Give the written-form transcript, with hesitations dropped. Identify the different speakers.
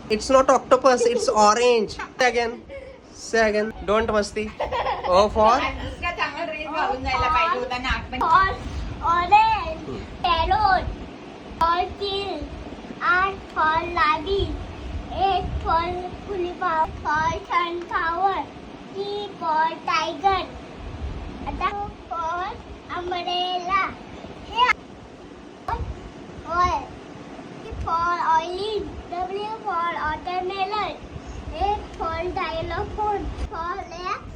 Speaker 1: It's not octopus, it's orange. Say again. Say again. Don't masti. O for
Speaker 2: दुसरा चांगला dress घालून जायला पाहिजे होता नाक पण
Speaker 3: for orange, carrot, for chill, R for labi, A for cauliflower, for sunflower, T for tiger, T for umbrella, O for orange, W for watermelon, X for xylophone, for left.